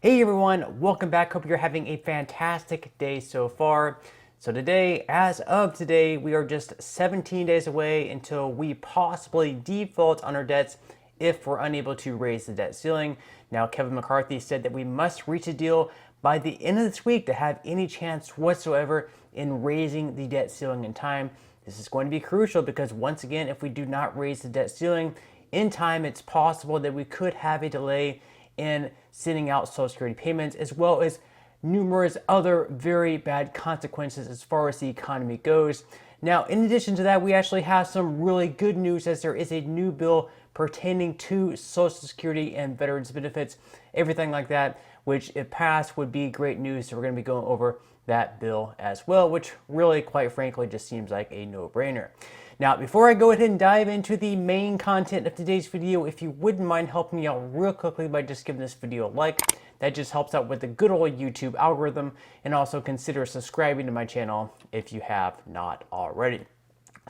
Hey everyone, welcome back. Hope you're having a fantastic day so far. So today, as of today, we are just 17 days away until we possibly default on our debts if we're unable to raise the debt ceiling. Now, Kevin McCarthy said that we must reach a deal by the end of this week to have any chance whatsoever in raising the debt ceiling in time. This is going to be crucial because once again, if we do not raise the debt ceiling in time, it's possible that we could have a delay in sending out Social Security payments, as well as numerous other very bad consequences as far as the economy goes. Now, in addition to that, we actually have some really good news as there is a new bill pertaining to Social Security and veterans benefits, everything like that, which if passed would be great news. So we're going to be going over that bill as well, which really, quite frankly, just seems like a no-brainer. Now, before I go ahead and dive into the main content of today's video, if you wouldn't mind helping me out real quickly by just giving this video a like, that just helps out with the good old YouTube algorithm, and also consider subscribing to my channel if you have not already.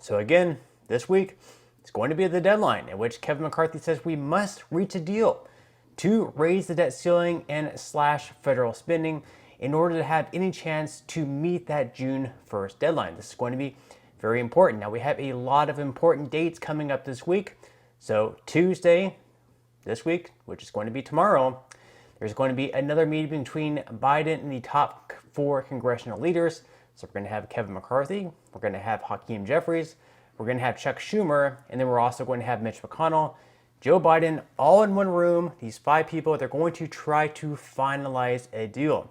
So again, this week, it's going to be the deadline at which Kevin McCarthy says we must reach a deal to raise the debt ceiling and slash federal spending in order to have any chance to meet that June 1st deadline. This is going to be very important. Now, we have a lot of important dates coming up this week. So Tuesday this week, which is going to be tomorrow, there's going to be another meeting between Biden and the top 4 congressional leaders. So we're going to have Kevin McCarthy, we're going to have Hakeem Jeffries, we're going to have Chuck Schumer, and then we're also going to have Mitch McConnell, Joe Biden, all in one room. These 5 people, they're going to try to finalize a deal.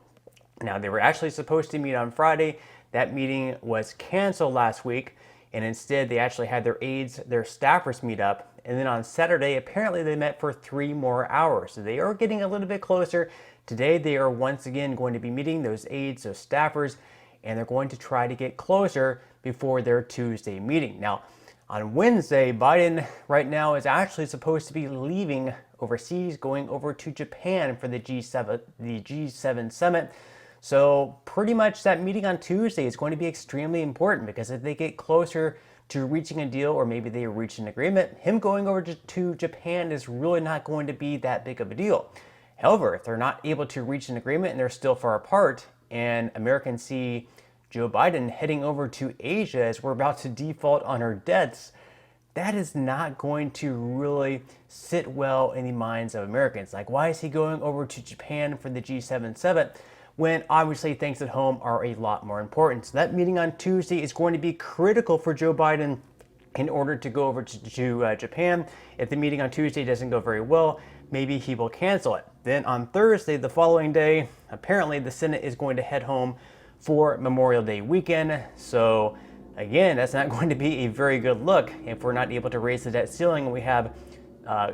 Now, they were actually supposed to meet on Friday. That meeting was canceled last week, and instead they actually had their aides, their staffers meet up. And then on Saturday, apparently they met for 3 more hours. So they are getting a little bit closer. Today, they are once again going to be meeting those aides, those staffers, and they're going to try to get closer before their Tuesday meeting. Now, on Wednesday, Biden right now is actually supposed to be leaving overseas, going over to Japan for the G7 summit. So pretty much that meeting on Tuesday is going to be extremely important, because if they get closer to reaching a deal, or maybe they reach an agreement, him going over to Japan is really not going to be that big of a deal. However, if they're not able to reach an agreement and they're still far apart, and Americans see Joe Biden heading over to Asia as we're about to default on our debts, that is not going to really sit well in the minds of Americans. Like, why is he going over to Japan for the G7 summit, when obviously things at home are a lot more important? So that meeting on Tuesday is going to be critical for Joe Biden in order to go over to Japan. If the meeting on Tuesday doesn't go very well, maybe he will cancel it. Then on Thursday, the following day, apparently the Senate is going to head home for Memorial Day weekend. So again, that's not going to be a very good look if we're not able to raise the debt ceiling, and we have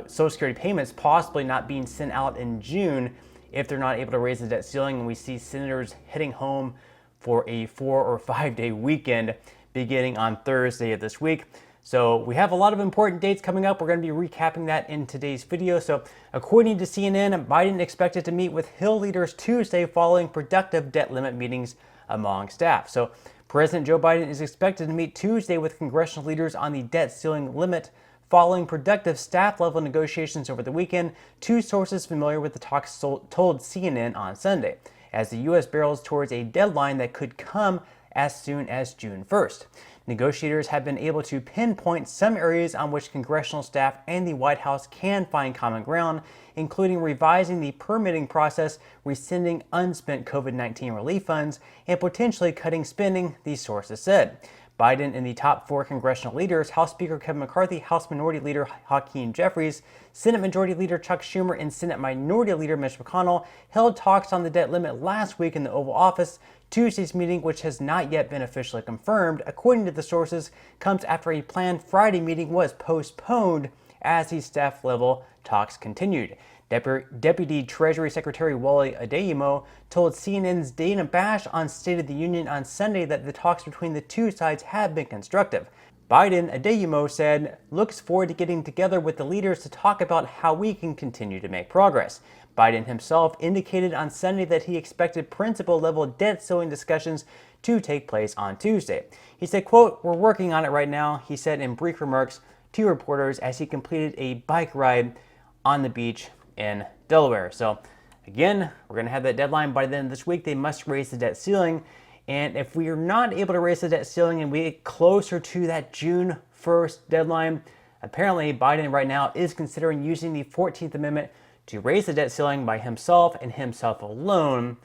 Social Security payments possibly not being sent out in June if they're not able to raise the debt ceiling, and we see senators heading home for a 4 or 5 day weekend beginning on Thursday of this week. So we have a lot of important dates coming up. We're going to be recapping that in today's video. So according to CNN, Biden expected to meet with Hill leaders Tuesday following productive debt limit meetings among staff. So President Joe Biden is expected to meet Tuesday with congressional leaders on the debt ceiling limit following productive staff-level negotiations over the weekend, 2 sources familiar with the talks told CNN on Sunday, as the U.S. barrels towards a deadline that could come as soon as June 1st. Negotiators have been able to pinpoint some areas on which congressional staff and the White House can find common ground, including revising the permitting process, rescinding unspent COVID-19 relief funds, and potentially cutting spending, these sources said. Biden and the top 4 congressional leaders, House Speaker Kevin McCarthy, House Minority Leader Hakeem Jeffries, Senate Majority Leader Chuck Schumer, and Senate Minority Leader Mitch McConnell, held talks on the debt limit last week in the Oval Office. Tuesday's meeting, which has not yet been officially confirmed, according to the sources, comes after a planned Friday meeting was postponed as the staff-level talks continued. Deputy Treasury Secretary Wally Adeyemo told CNN's Dana Bash on State of the Union on Sunday that the talks between the 2 sides have been constructive. Biden, Adeyemo said, looks forward to getting together with the leaders to talk about how we can continue to make progress. Biden himself indicated on Sunday that he expected principal-level debt ceiling discussions to take place on Tuesday. He said, quote, "We're working on it right now," he said in brief remarks to reporters as he completed a bike ride on the beach in Delaware. So Again, we're going to have that deadline by the end of this week. They must raise the debt ceiling. And if we are not able to raise the debt ceiling and we get closer to that June 1st deadline, apparently Biden right now is considering using the 14th Amendment to raise the debt ceiling by himself and himself alone.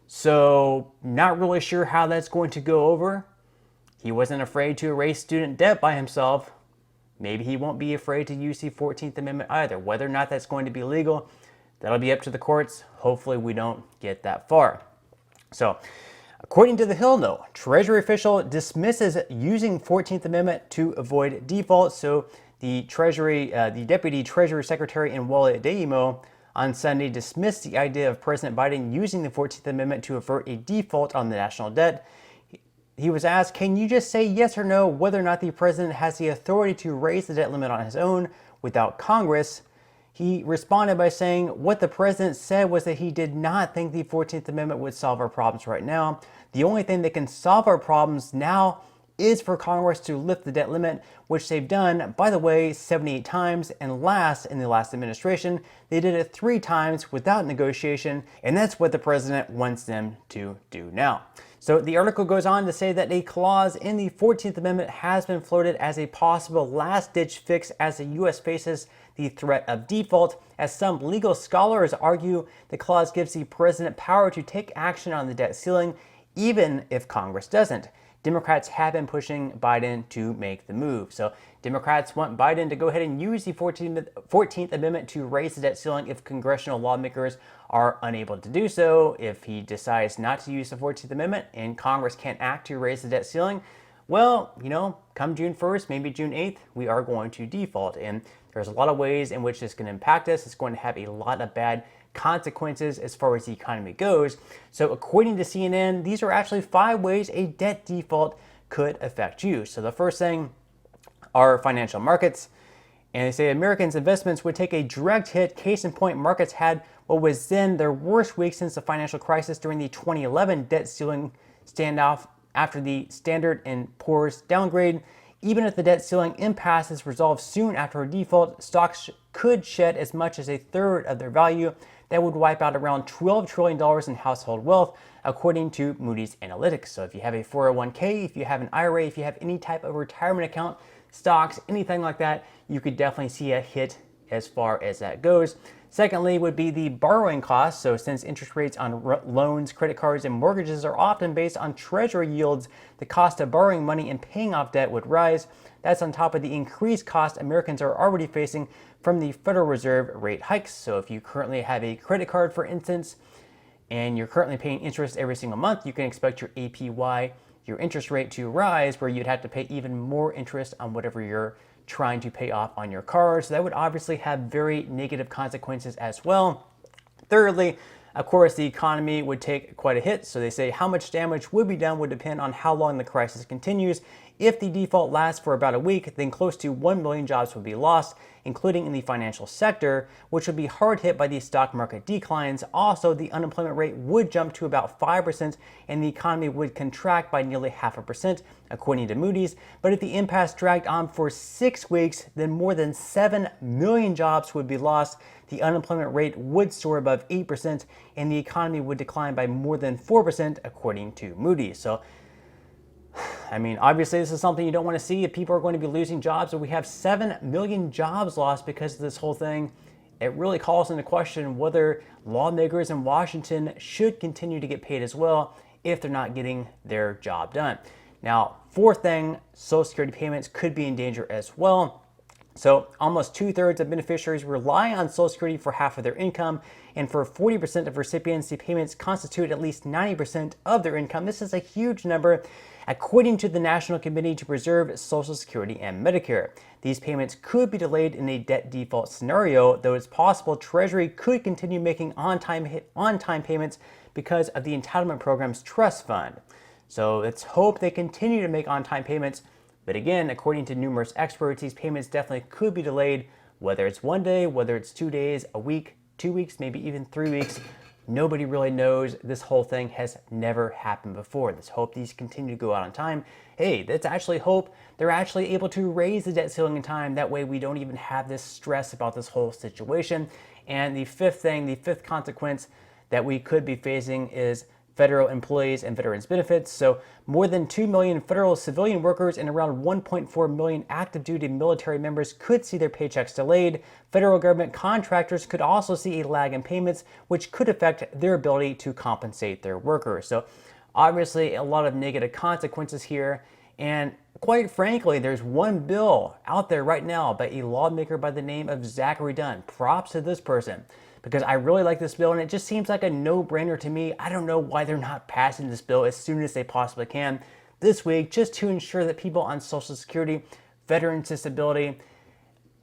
So not really sure how that's going to go over. He wasn't afraid to erase student debt by himself. Maybe he won't be afraid to use the 14th Amendment either. Whether or not that's going to be legal, that'll be up to the courts. Hopefully we don't get that far. So according to The Hill, though, Treasury official dismisses using 14th Amendment to avoid default. So the Deputy Treasury Secretary in Wale Adeyemo on Sunday dismissed the idea of President Biden using the 14th Amendment to avert a default on the national debt. He was asked, can you just say yes or no whether or not the president has the authority to raise the debt limit on his own without Congress? He responded by saying what the president said was that he did not think the 14th Amendment would solve our problems right now. The only thing that can solve our problems now is for Congress to lift the debt limit, which they've done, by the way, 78 times, and in the last administration, they did it 3 times without negotiation, and that's what the president wants them to do now. So the article goes on to say that a clause in the 14th Amendment has been floated as a possible last-ditch fix as the U.S. faces the threat of default. As some legal scholars argue, the clause gives the president power to take action on the debt ceiling, even if Congress doesn't. Democrats have been pushing Biden to make the move. So Democrats want Biden to go ahead and use the 14th Amendment to raise the debt ceiling if congressional lawmakers are unable to do so. If he decides not to use the 14th Amendment and Congress can't act to raise the debt ceiling, well, come June 1st, maybe June 8th, we are going to default. And there's a lot of ways in which this can impact us. It's going to have a lot of bad consequences as far as the economy goes. So according to CNN, these are actually 5 ways a debt default could affect you. So the first thing are financial markets. And they say Americans' investments would take a direct hit. Case in point, markets had what was then their worst week since the financial crisis during the 2011 debt ceiling standoff after the Standard & Poor's downgrade. Even if the debt ceiling impasse is resolved soon after a default, stocks could shed as much as a third of their value. That would wipe out around $12 trillion in household wealth, according to Moody's Analytics. So if you have a 401k, if you have an IRA, if you have any type of retirement account, stocks, anything like that, you could definitely see a hit as far as that goes. Secondly would be the borrowing costs. So since interest rates on loans, credit cards, and mortgages are often based on treasury yields, the cost of borrowing money and paying off debt would rise. That's on top of the increased cost Americans are already facing from the Federal Reserve rate hikes. So if you currently have a credit card, for instance, and you're currently paying interest every single month, you can expect your APY, your interest rate, to rise, where you'd have to pay even more interest on whatever you're trying to pay off on your car. So that would obviously have very negative consequences as well. Thirdly, of course, the economy would take quite a hit. So they say how much damage would be done would depend on how long the crisis continues. If the default lasts for about a week, then close to 1 million jobs would be lost, including in the financial sector, which would be hard hit by the stock market declines. Also, the unemployment rate would jump to about 5%, and the economy would contract by nearly 0.5%, according to Moody's. But if the impasse dragged on for 6 weeks, then more than 7 million jobs would be lost. The unemployment rate would soar above 8%, and the economy would decline by more than 4%, according to Moody's. So, I mean, obviously this is something you don't want to see. If people are going to be losing jobs, or we have 7 million jobs lost because of this whole thing, it really calls into question whether lawmakers in Washington should continue to get paid as well if they're not getting their job done. Now, fourth thing, Social Security payments could be in danger as well. So almost 2/3 of beneficiaries rely on Social Security for half of their income, and for 40% of recipients, the payments constitute at least 90% of their income. This is a huge number, according to the National Committee to Preserve Social Security and Medicare. These payments could be delayed in a debt default scenario, though it's possible Treasury could continue making on-time payments because of the entitlement program's trust fund. So let's hope they continue to make on-time payments. But again, according to numerous experts, these payments definitely could be delayed, whether it's 1 day, whether it's 2 days, a week, 2 weeks, maybe even 3 weeks. Nobody really knows. This whole thing has never happened before. Let's hope these continue to go out on time. Hey, let's actually hope they're actually able to raise the debt ceiling in time. That way we don't even have this stress about this whole situation. And the fifth thing, the fifth consequence, that we could be facing is federal employees and veterans benefits. So more than 2 million federal civilian workers and around 1.4 million active duty military members could see their paychecks delayed. Federal government contractors could also see a lag in payments, which could affect their ability to compensate their workers. So obviously a lot of negative consequences here. And quite frankly, there's one bill out there right now by a lawmaker by the name of Zachary Nunn. Props to this person, because I really like this bill and it just seems like a no-brainer to me. I don't know why they're not passing this bill as soon as they possibly can this week, just to ensure that people on Social Security, veterans disability,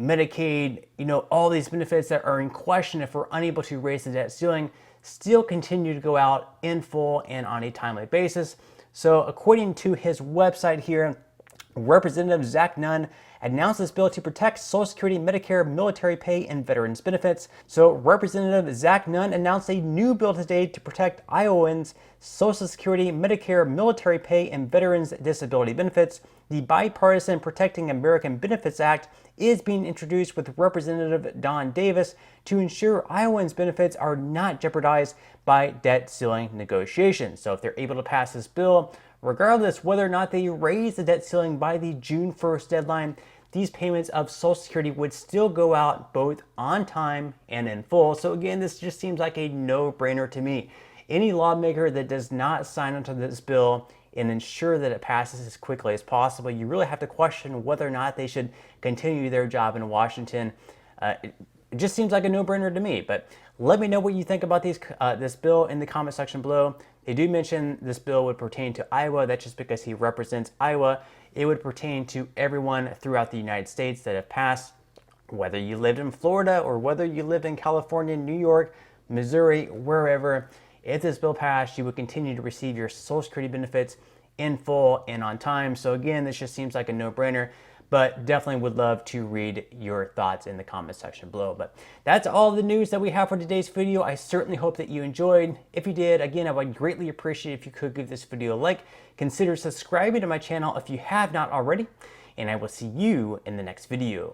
Medicaid, all these benefits that are in question if we're unable to raise the debt ceiling still continue to go out in full and on a timely basis. So according to his website here, Representative Zach Nunn announced this bill to protect Social Security, Medicare, military pay, and veterans benefits. So Representative Zach Nunn announced a new bill today to protect Iowans' Social Security, Medicare, military pay, and veterans disability benefits. The bipartisan Protecting American Benefits Act is being introduced with Representative Don Davis to ensure Iowans' benefits are not jeopardized by debt ceiling negotiations. So if they're able to pass this bill, regardless whether or not they raise the debt ceiling by the June 1st deadline, these payments of Social Security would still go out both on time and in full. So again, this just seems like a no-brainer to me. Any lawmaker that does not sign onto this bill and ensure that it passes as quickly as possible, you really have to question whether or not they should continue their job in Washington. It just seems like a no-brainer to me. But let me know what you think about this bill in the comment section below. They do mention this bill would pertain to Iowa. That's just because he represents Iowa. It would pertain to everyone throughout the United States that have passed, whether you lived in Florida or whether you lived in California, New York, Missouri, wherever. If this bill passed, you would continue to receive your Social Security benefits in full and on time. So again, this just seems like a no-brainer, but definitely would love to read your thoughts in the comment section below. But that's all the news that we have for today's video. I certainly hope that you enjoyed. If you did, again, I would greatly appreciate if you could give this video a like. Consider subscribing to my channel if you have not already, and I will see you in the next video.